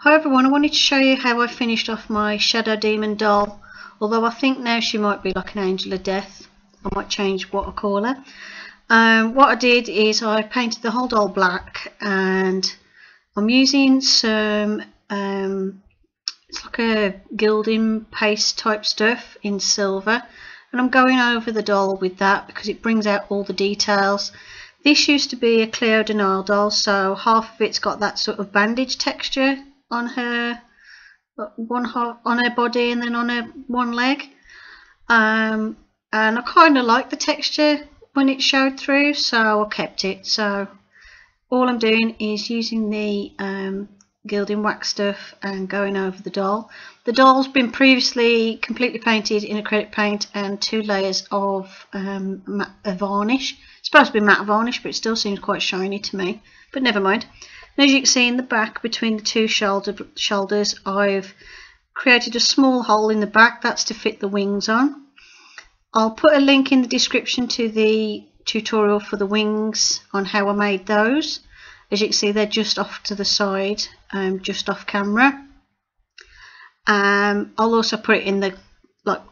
Hi everyone, I wanted to show you how I finished off my Shadow Demon doll, although I think now she might be like an angel of death. I might change what I call her. What I did is I painted the whole doll black, and I'm using some it's like a gilding paste type stuff in silver, and I'm going over the doll with that because it brings out all the details. This used to be a Cleo de Nile doll, so half of it's got that sort of bandage texture on her body and then on her one leg, and I kind of like the texture when it showed through, so I kept it. So all I'm doing is using the gilding wax stuff and going over the doll. The doll's been previously completely painted in acrylic paint and 2 layers of a varnish. It's supposed to be matte varnish, but it still seems quite shiny to me, but never mind. And as you can see in the back, between the 2 shoulders, I've created a small hole in the back. That's to fit the wings on. I'll put a link in the description to the tutorial for the wings on how I made those. As you can see, they're just off to the side, just off camera. I'll also put it in the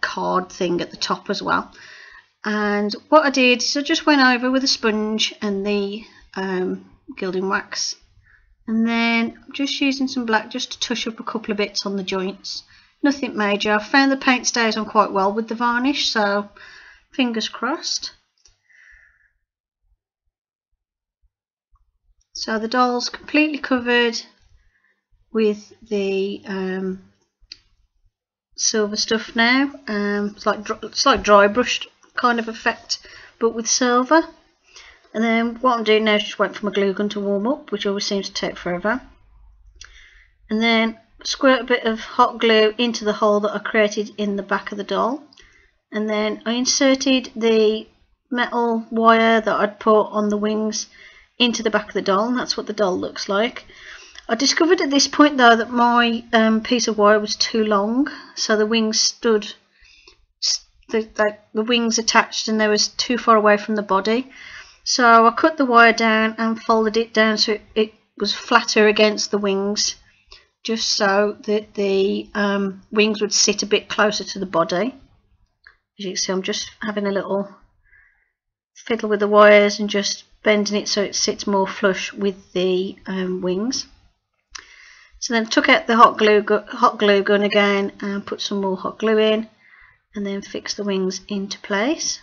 card thing at the top as well. And what I did is I just went over with a sponge and the gilding wax, and then I'm just using some black just to touch up a couple of bits on the joints. Nothing major. I found the paint stays on quite well with the varnish, so fingers crossed. So the doll's completely covered with the silver stuff now. It's like dry brushed kind of effect, but with silver. And then what I'm doing now is just wait for my glue gun to warm up, which always seems to take forever. And then squirt a bit of hot glue into the hole that I created in the back of the doll. And then I inserted the metal wire that I'd put on the wings into the back of the doll, and that's what the doll looks like. I discovered at this point though that my piece of wire was too long, so the wings stood, the wings attached, and they was too far away from the body. So I cut the wire down and folded it down so it was flatter against the wings, just so that the wings would sit a bit closer to the body. As you can see, I'm just having a little fiddle with the wires and just bending it so it sits more flush with the wings. So then I took out the hot glue gun again and put some more hot glue in, and then fix the wings into place.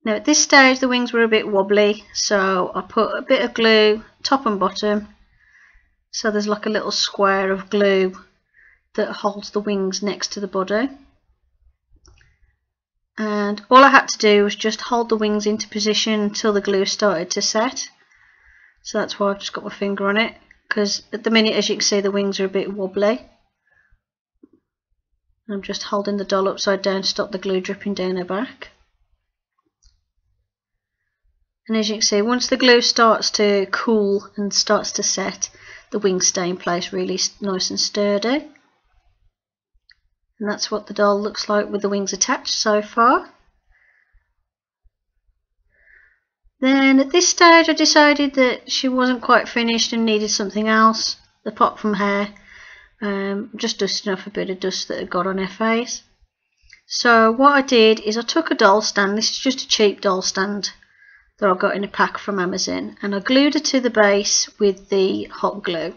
Now at this stage the wings were a bit wobbly, so I put a bit of glue top and bottom, so there's like a little square of glue that holds the wings next to the body. And all I had to do was just hold the wings into position until the glue started to set. So that's why I've just got my finger on it, because at the minute, as you can see, the wings are a bit wobbly. I'm just holding the doll upside down to stop the glue dripping down her back. And as you can see, once the glue starts to cool and starts to set, the wings stay in place really nice and sturdy. And that's what the doll looks like with the wings attached so far. Then at this stage I decided that she wasn't quite finished and needed something else apart from hair. Just dusting off a bit of dust that had got on her face. So what I did is I took a doll stand. This is just a cheap doll stand that I got in a pack from Amazon, and I glued it to the base with the hot glue.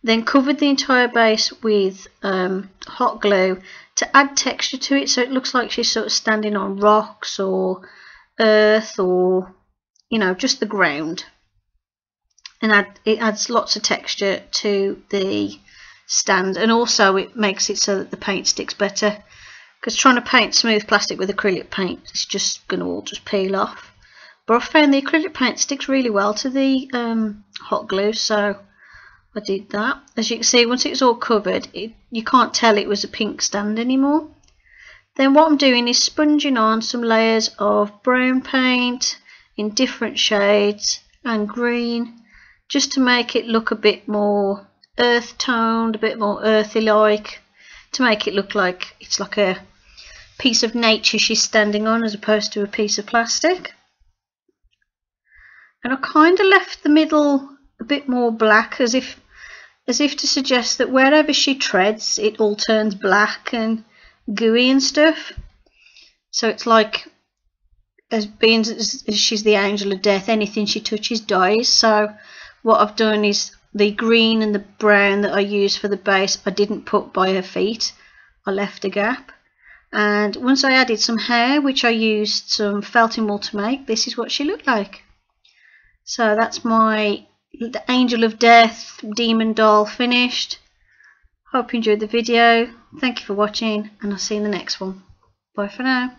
Then covered the entire base with hot glue to add texture to it, so it looks like she's sort of standing on rocks or earth, or just the ground. And it adds lots of texture to the stand, and also it makes it so that the paint sticks better, because trying to paint smooth plastic with acrylic paint is just going to all just peel off. But I found the acrylic paint sticks really well to the hot glue, so I did that. As you can see, once it's all covered, you can't tell it was a pink stand anymore. Then what I'm doing is sponging on some layers of brown paint in different shades and green, just to make it look a bit more earth toned, a bit more earthy like, to make it look like it's like a piece of nature she's standing on as opposed to a piece of plastic. And I kind of left the middle a bit more black, as if as if to suggest that wherever she treads, it all turns black and gooey and stuff. So it's like, as she's the angel of death, anything she touches dies. So what I've done is the green and the brown that I used for the base, I didn't put by her feet. I left a gap. And once I added some hair, which I used some felting wool to make, this is what she looked like. So that's the Angel of Death demon doll finished. Hope you enjoyed the video. Thank you for watching, and I'll see you in the next one. Bye for now.